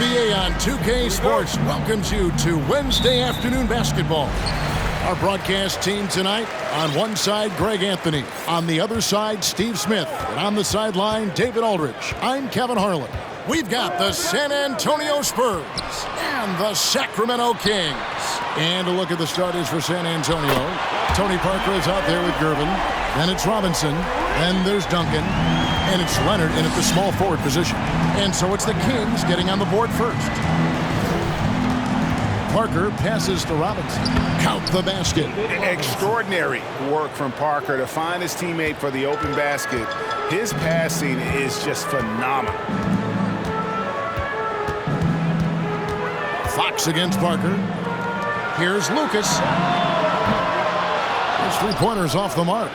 NBA on 2K Sports welcomes you to Wednesday afternoon basketball. Our broadcast team tonight, on one side, Greg Anthony. On the other side, Steve Smith. And on the sideline, David Aldridge. I'm Kevin Harlan. We've got the San Antonio Spurs and the Sacramento Kings. And a look at the starters for San Antonio. Tony Parker is out there with Gervin. Then it's Robinson. Then there's Duncan. And it's Leonard in at the small forward position. And so it's the Kings getting on the board first. Parker passes to Robinson. Count the basket. Extraordinary work from Parker to find his teammate for the open basket. His passing is just phenomenal. Fox against Parker. Here's Lucas. His three-pointers off the mark.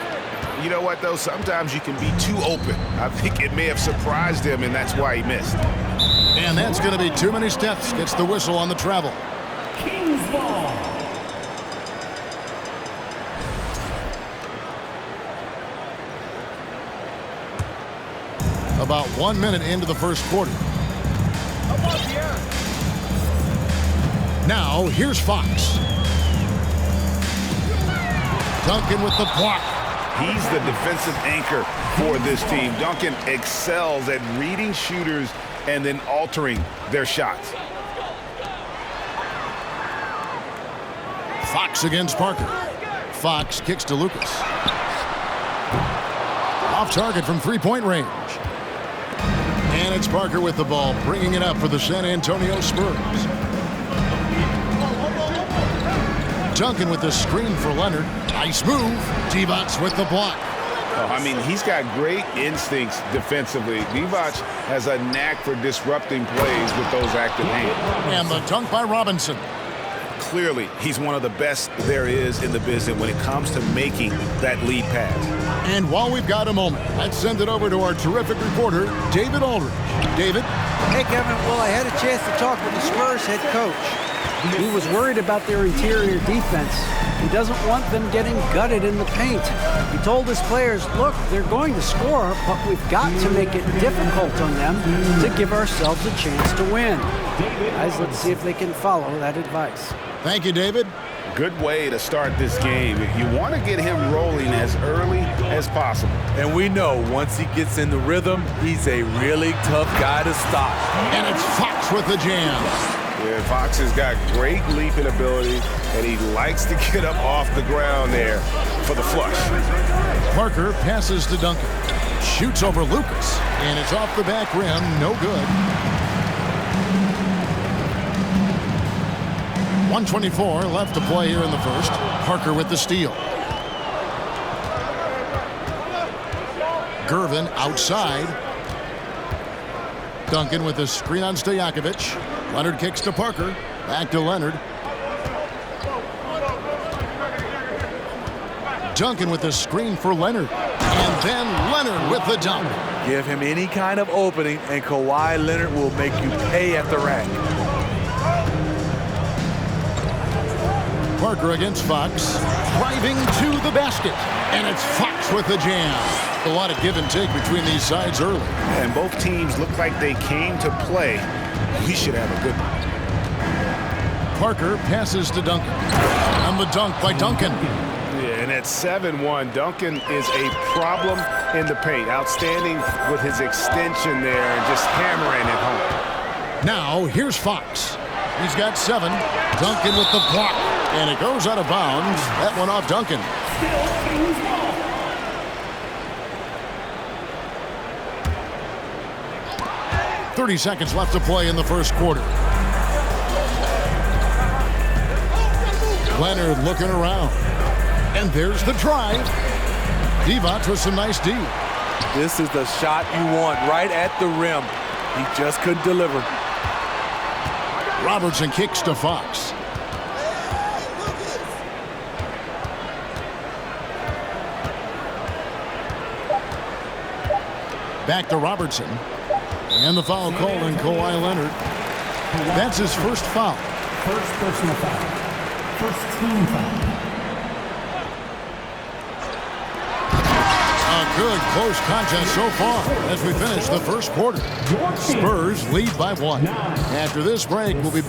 You know what, though? Sometimes you can be too open. I think it may have surprised him, and that's why he missed. And that's going to be too many steps. Gets the whistle on the travel. Kings ball. About 1 minute into the first quarter. Now, here's Fox. Duncan with the block. He's the defensive anchor for this team. Duncan excels at reading shooters and then altering their shots. Fox against Parker. Fox kicks to Lucas. Off target from three-point range. And it's Parker with the ball, bringing it up for the San Antonio Spurs. Duncan with the screen for Leonard. Nice move. Divac with the block. I mean, he's got great instincts defensively. Divac has a knack for disrupting plays with those active hands. And the dunk by Robinson. Clearly, he's one of the best there is in the business when it comes to making that lead pass. And while we've got a moment, let's send it over to our terrific reporter, David Aldridge. David? Hey, Kevin. Well, I had a chance to talk with the Spurs head coach. He was worried about their interior defense. He doesn't want them getting gutted in the paint. He told his players, look, they're going to score, but we've got to make it difficult on them to give ourselves a chance to win. Guys, let's see if they can follow that advice. Thank you, David. Good way to start this game. You want to get him rolling as early as possible. And we know once he gets in the rhythm, he's a really tough guy to stop. And it's Fox with the jam. Yeah, Fox has got great leaping ability, and he likes to get up off the ground there for the flush. Parker passes to Duncan. Shoots over Lucas, and it's off the back rim. No good. 1:24 left to play here in the first. Parker with the steal. Gervin outside. Duncan with the screen on Stojakovic. Leonard kicks to Parker. Back to Leonard. Duncan with the screen for Leonard. And then Leonard with the dunk. Give him any kind of opening, and Kawhi Leonard will make you pay at the rack. Parker against Fox. Driving to the basket. And it's Fox with the jam. A lot of give and take between these sides early. And both teams look like they came to play. We should have a good one. Parker passes to Duncan. And the dunk by Duncan. Yeah, and at 7-1, Duncan is a problem in the paint. Outstanding with his extension there and just hammering it home. Now, here's Fox. He's got 7. Duncan with the block. And it goes out of bounds. That one off Duncan. 30 seconds left to play in the first quarter. Leonard looking around. And there's the drive. Divac with some nice D. This is the shot you want right at the rim. He just couldn't deliver. Robertson kicks to Fox. Back to Robertson. And the foul called on Kawhi Leonard. That's his first foul. First personal foul. First team foul. A Good close contest so far as we finish the first quarter. Spurs lead by 1. After this break, we'll be...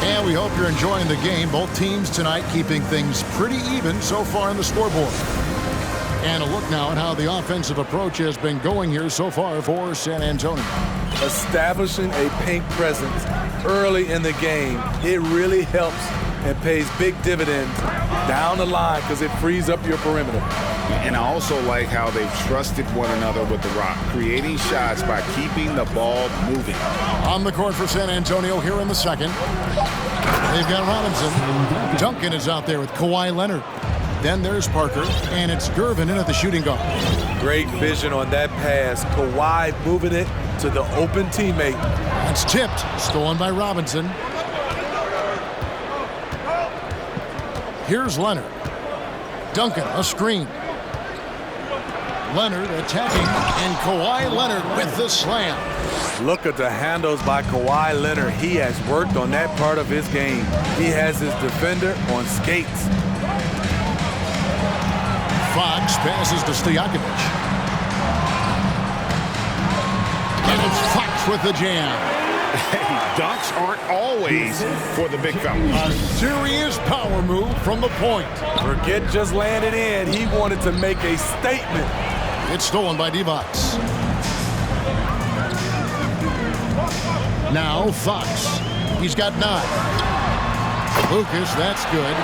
And we hope you're enjoying the game. Both teams tonight keeping things pretty even so far in the scoreboard. And a look now at how the offensive approach has been going here so far for San Antonio. Establishing a paint presence early in the game, it really helps and pays big dividends down the line because it frees up your perimeter. And I also like how they've trusted one another with the rock, creating shots by keeping the ball moving. On the court for San Antonio here in the second. They've got Robinson. Duncan is out there with Kawhi Leonard. Then there's Parker, and it's Gervin in at the shooting guard. Great vision on that pass. Kawhi moving it to the open teammate. It's tipped, stolen by Robinson. Here's Leonard. Duncan, a screen. Leonard attacking, and Kawhi Leonard with the slam. Look at the handles by Kawhi Leonard. He has worked on that part of his game. He has his defender on skates. Fox passes to Stojakovic. And it's Fox with the jam. Hey, dunks aren't always for the big fellas. A serious power move from the point. Forget just landing in. He wanted to make a statement. It's stolen by Divac. Now Fox. He's got 9. Lucas, that's good.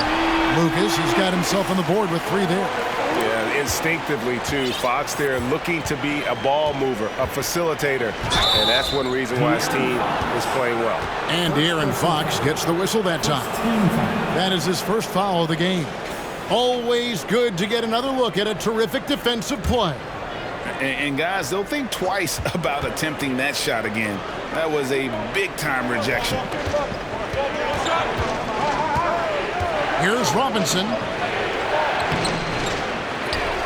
Lucas has got himself on the board with 3 there. Yeah, instinctively, too. Fox there looking to be a ball mover, a facilitator. And that's one reason why his team is playing well. And De'Aaron Fox gets the whistle that time. That is his first foul of the game. Always good to get another look at a terrific defensive play. And guys, they'll think twice about attempting that shot again. That was a big-time rejection. Here's Robinson.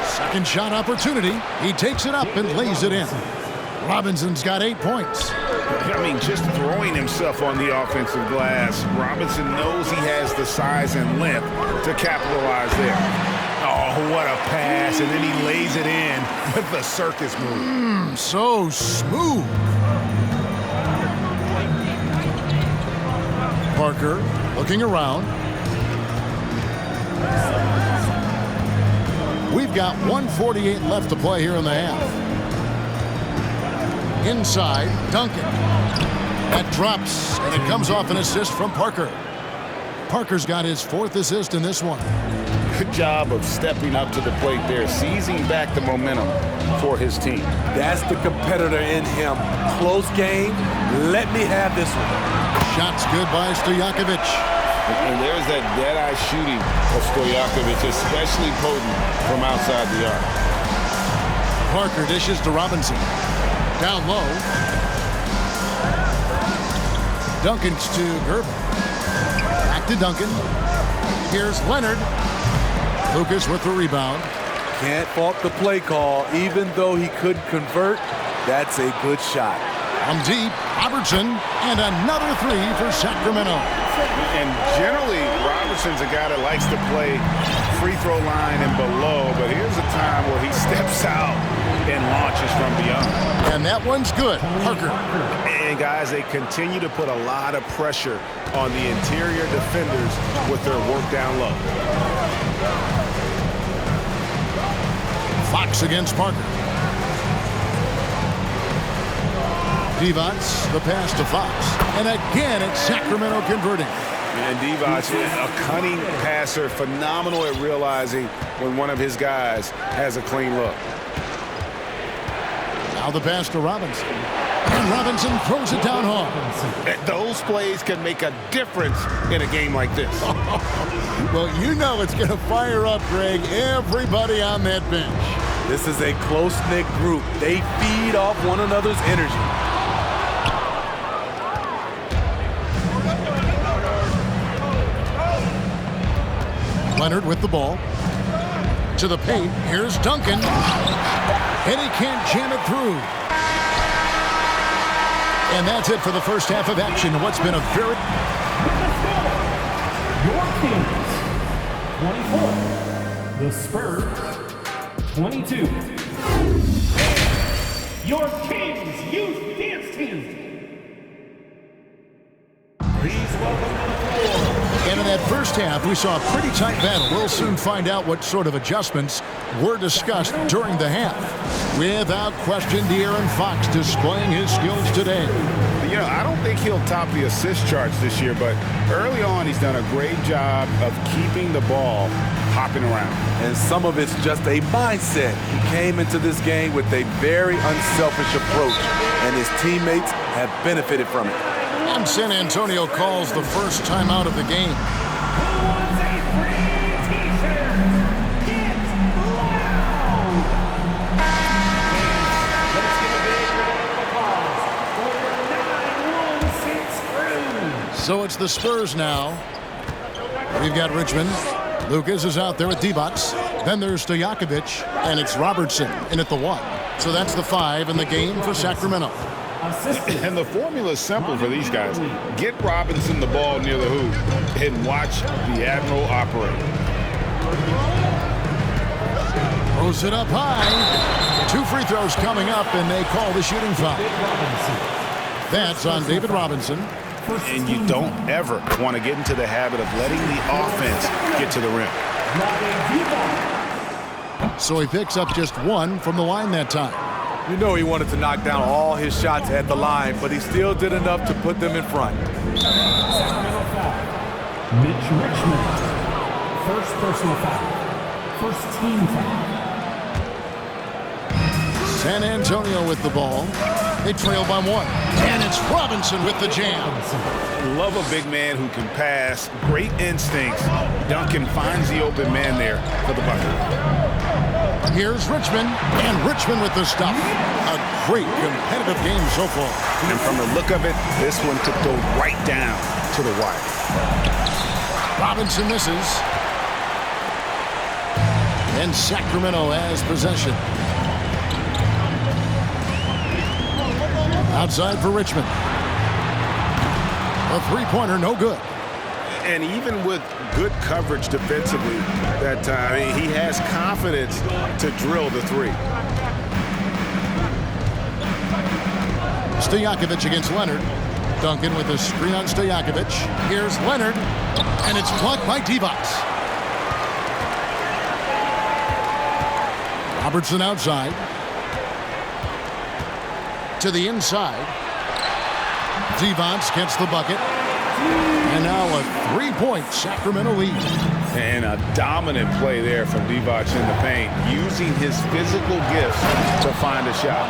Second shot opportunity. He takes it up and lays it in. Robinson's got 8 points. I mean, just throwing himself on the offensive glass. Robinson knows he has the size and length to capitalize there. Oh, what a pass, and then he lays it in with the circus move. So smooth. Parker looking around. We've got 1:48 left to play here in the half. Inside, Duncan. That drops, and it comes off an assist from Parker. Parker's got his 4th assist in this one. Good job of stepping up to the plate there, seizing back the momentum for his team. That's the competitor in him. Close game. Let me have this one. Shots good by Stojakovic. And there's that dead-eye shooting of Stojakovic, especially potent from outside the arc. Parker dishes to Robinson. Down low. Duncan's to Gervin. Back to Duncan. Here's Leonard. Lucas with the rebound. Can't fault the play call. Even though he couldn't convert, that's a good shot. From deep, Robertson, and another 3 for Sacramento. And generally, Robertson's a guy that likes to play free throw line and below, but here's a time where he steps out and launches from beyond. And that one's good. Parker. And guys, they continue to put a lot of pressure on the interior defenders with their work down low. Fox against Parker. Divac, the pass to Fox. And again, it's Sacramento converting. And Divac, a cunning passer, phenomenal at realizing when one of his guys has a clean look. Now the pass to Robinson. And Robinson throws it down hard. Those plays can make a difference in a game like this. Well, you know it's going to fire up, Greg, everybody on that bench. This is a close-knit group. They feed off one another's energy. Leonard with the ball. To the paint. Here's Duncan. And he can't jam it through. And that's it for the first half of action. What's been a very... Your Kings 24. The Spurs, 22. Your Kings Youth Dance Team. Please welcome to the floor. And in that first half, we saw a pretty tight battle. We'll soon find out what sort of adjustments were discussed during the half. Without question, De'Aaron Fox displaying his skills today. You know, I don't think he'll top the assist charts this year, but early on he's done a great job of keeping the ball hopping around. And some of it's just a mindset. He came into this game with a very unselfish approach, and his teammates have benefited from it. And San Antonio calls the first timeout of the game. Who wants a free t-shirt? Get loud! Let's give a big round of applause for your 916 crew. So it's the Spurs now. We've got Richmond. Lucas is out there with D-Bots. Then there's Stojakovic, and it's Robertson in at the 1. So that's the 5 in the game for Sacramento. And the formula is simple for these guys. Get Robinson the ball near the hoop and watch the Admiral operate. Throws it up high. 2 free throws coming up, and they call the shooting foul. That's on David Robinson. And you don't ever want to get into the habit of letting the offense get to the rim. So he picks up just 1 from the line that time. You know he wanted to knock down all his shots at the line, but he still did enough to put them in front. Sacramento foul. Mitch Richmond. First personal foul. First team foul. San Antonio with the ball. They trail by 1. And it's Robinson with the jam. Love a big man who can pass. Great instincts. Duncan finds the open man there for the bucket. Here's Richmond, and Richmond with the stop. A great competitive game so far. And from the look of it, this one could go right down to the wire. Robinson misses. And Sacramento has possession. Outside for Richmond. A three-pointer, no good. And even with good coverage defensively that time, he has confidence to drill the 3. Stojakovic against Leonard. Duncan with a screen on Stojakovic. Here's Leonard, and it's blocked by D-Bots. Robertson outside. To the inside. D-Bots gets the bucket. And now a 3-point Sacramento lead. And a dominant play there from Divac in the paint, using his physical gifts to find a shot.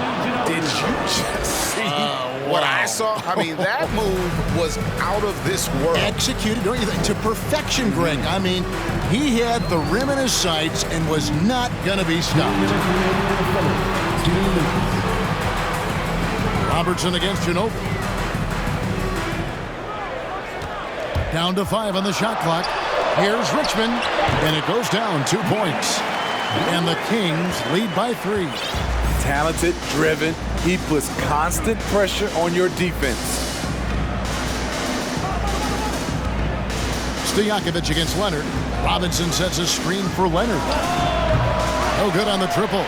Did you just see what I saw? I mean, that move was out of this world. Executed, don't you think, to perfection, Greg. I mean, he had the rim in his sights and was not going to be stopped. Robertson against Ginobili. Down to 5 on the shot clock. Here's Richmond, and it goes down 2 points. And the Kings lead by 3. Talented, driven, he puts constant pressure on your defense. Stojakovic against Leonard. Robinson sets a screen for Leonard. No good on the triple.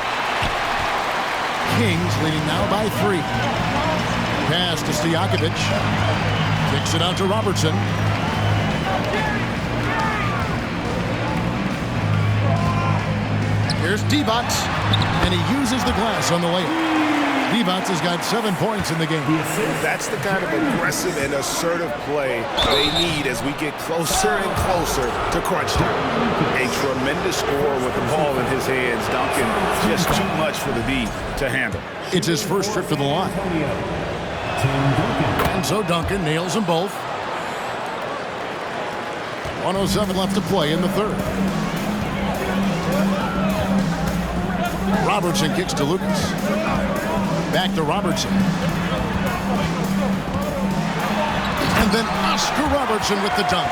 Kings leading now by 3. Pass to Stojakovic. Kicks it out to Robertson. Here's D-Bots, and he uses the glass on the layup. D-Bots has got 7 points in the game. That's the kind of aggressive and assertive play they need as we get closer and closer to crunch time. A tremendous score with the ball in his hands. Duncan, just too much for the D to handle. It's his first trip to the line. And so Duncan nails them both. 1:07 left to play in the third. Robertson kicks to Lucas. Back to Robertson. And then Oscar Robertson with the dunk.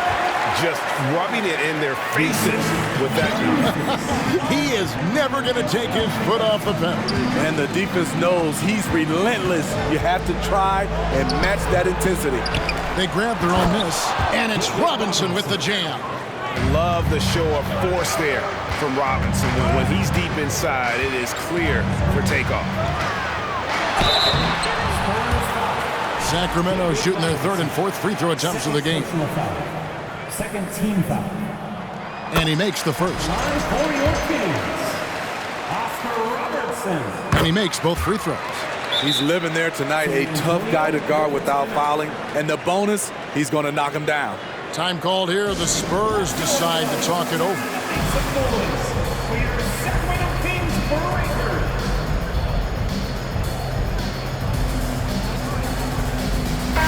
Just rubbing it in their faces with that dunk. He is never going to take his foot off the pedal. And the defense knows he's relentless. You have to try and match that intensity. They grab their own miss, and it's Robinson with the jam. Love the show of force there from Robinson. When he's deep inside, it is clear for takeoff. Sacramento shooting their third and fourth free throw attempts of the game. Second team foul. And he makes the first. Line for your Kings, Oscar Robertson. And he makes both free throws. He's living there tonight, a tough guy to guard without fouling. And the bonus, he's going to knock him down. Time called here. The Spurs decide to talk it over. Make some noise for your Sacramento Kings breakers.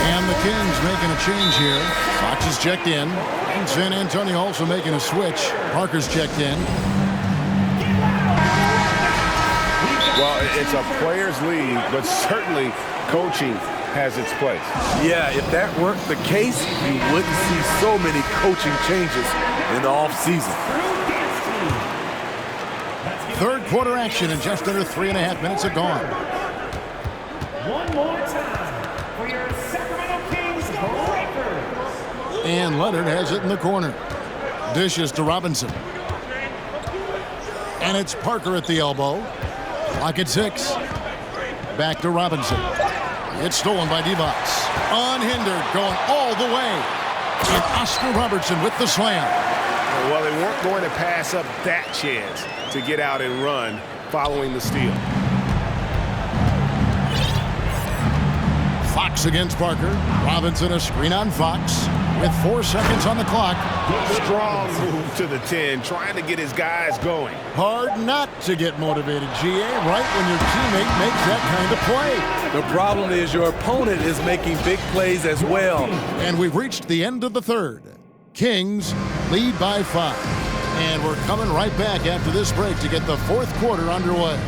And the Kings making a change here. Fox is checked in. And San Antonio also making a switch. Parker's checked in. Well, it's a players' league, but certainly coaching has its place. Yeah, if that weren't the case, you wouldn't see so many coaching changes in the offseason. Third quarter action and just under 3.5 minutes are gone. One more time for your Sacramento Kings breakers. And Leonard has it in the corner. Dishes to Robinson. And it's Parker at the elbow. Clock at 6. Back to Robinson. It's stolen by Divac. Unhindered, going all the way. And Oscar Robertson with the slam. Well, they weren't going to pass up that chance to get out and run following the steal. Fox against Parker. Robinson a screen on Fox with 4 seconds on the clock. Strong move to the 10, trying to get his guys going. Hard not to get motivated, GA, right when your teammate makes that kind of play. The problem is your opponent is making big plays as well. And we've reached the end of the third. Kings lead by 5. And we're coming right back after this break to get the fourth quarter underway.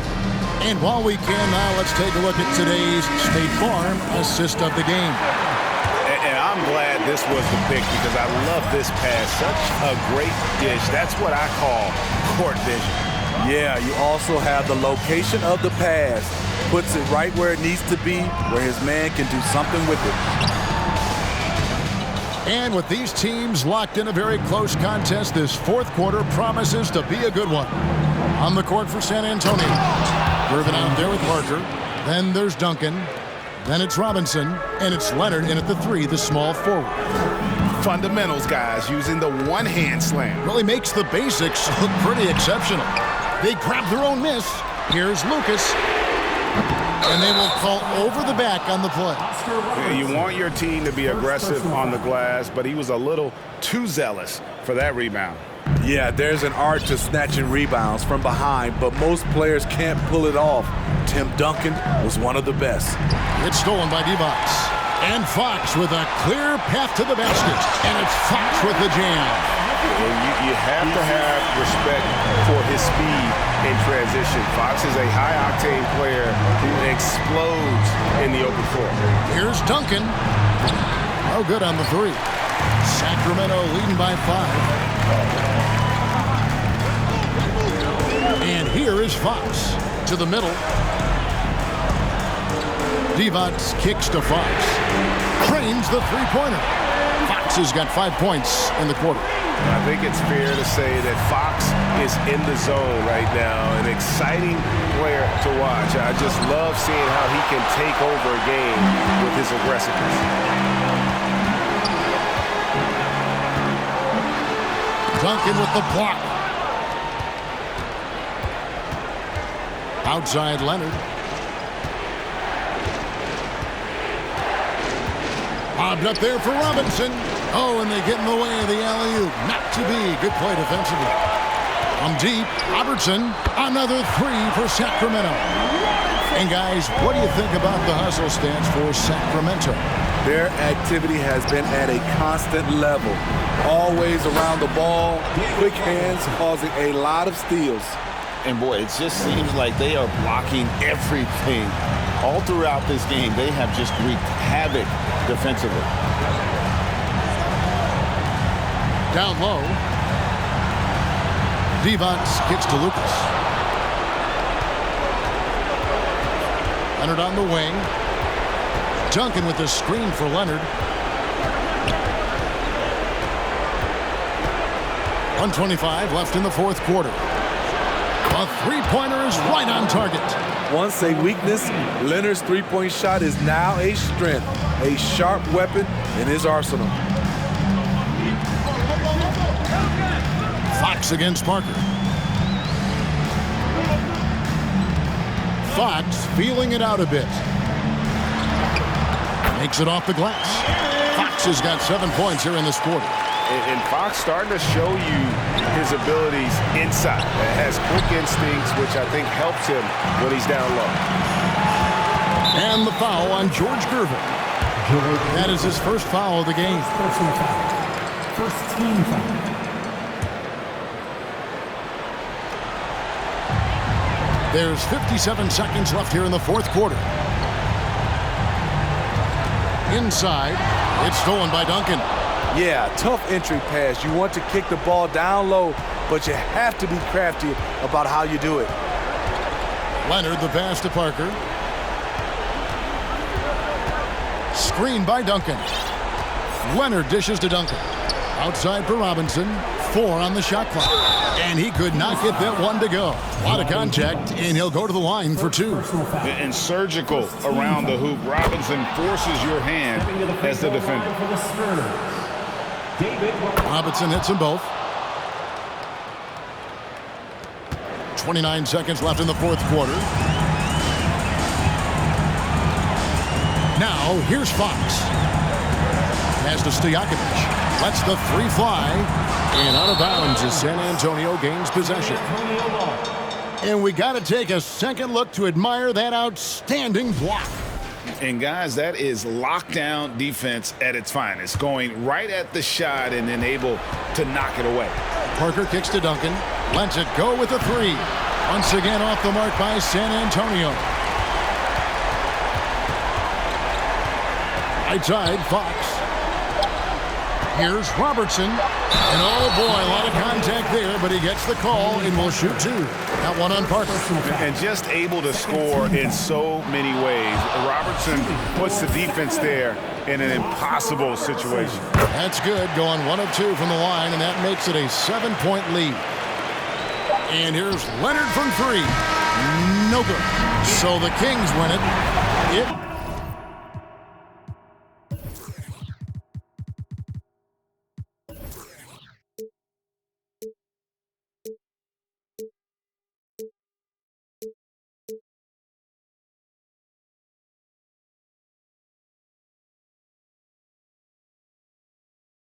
And while we can now, let's take a look at today's State Farm assist of the game. And I'm glad this was the pick because I love this pass. Such a great dish. That's what I call court vision. Yeah, you also have the location of the pass. Puts it right where it needs to be, where his man can do something with it. And with these teams locked in a very close contest, this fourth quarter promises to be a good one. On the court for San Antonio. Curving out there with Parker. Then there's Duncan. Then it's Robinson. And it's Leonard in at the 3, the small forward. Fundamentals, guys, using the one-hand slam. Really makes the basics look pretty exceptional. They grab their own miss. Here's Lucas. And they will call over the back on the play. Yeah, you want your team to be aggressive on the glass, but he was a little too zealous for that rebound. Yeah, there's an art to snatching rebounds from behind, but most players can't pull it off. Tim Duncan was one of the best. It's stolen by Divac. And Fox with a clear path to the basket. And it's Fox with the jam. You have to have respect for his speed in transition. Fox is a high-octane player who explodes in the open floor. Here's Duncan. Oh, good on the 3. Sacramento leading by 5. And here is Fox to the middle. Divac kicks to Fox. Cranes the three-pointer. Fox has got 5 points in the quarter. I think it's fair to say that Fox is in the zone right now. An exciting player to watch. I just love seeing how he can take over a game with his aggressiveness. Duncan with the block. Outside Leonard. Bobbed up there for Robinson. Oh, and they get in the way of the alley-oop. Not to be. Good play defensively. From deep, Robertson. Another 3 for Sacramento. And guys, what do you think about the hustle stance for Sacramento? Their activity has been at a constant level. Always around the ball. Quick hands causing a lot of steals. And boy, it just seems like they are blocking everything. All throughout this game, they have just wreaked havoc defensively. Down low. Divac kicks to Lucas. Leonard on the wing. Duncan with the screen for Leonard. 1:25 left in the fourth quarter. A three-pointer is right on target. Once a weakness, Leonard's three-point shot is now a strength, a sharp weapon in his arsenal. Fox against Parker. Fox feeling it out a bit. Makes it off the glass. Fox has got 7 points here in this quarter. And Fox starting to show you his abilities inside. Has quick instincts, which I think helps him when he's down low. And the foul on George Gervin. That is his first foul of the game. Personal foul. First team foul. There's 57 seconds left here in the fourth quarter. Inside, it's stolen by Duncan. Yeah, tough entry pass. You want to kick the ball down low, but you have to be crafty about how you do it. Leonard, the pass to Parker. Screen by Duncan. Leonard dishes to Duncan. Outside for Robinson. 4 on the shot clock. And he could not get that one to go. A lot of contact, and he'll go to the line for 2. And surgical around the hoop. Robinson forces your hand as the defender. Robinson hits them both. 29 seconds left in the fourth quarter. Now, here's Fox. Pass to Stojakovic. Lets the 3 fly. And out of bounds as San Antonio gains possession. And we got to take a second look to admire that outstanding block. And guys, that is lockdown defense at its finest. Going right at the shot and then able to knock it away. Parker kicks to Duncan. Lets it go with a 3. Once again off the mark by San Antonio. Right side, Fox. Here's Robertson. And oh boy, a lot of contact there, but he gets the call and will shoot 2. That one on Parker. And just able to score in so many ways. Robertson puts the defense there in an impossible situation. That's good, going 1 of 2 from the line, and that makes it a 7-point lead. And here's Leonard from 3. No good. So the Kings win it.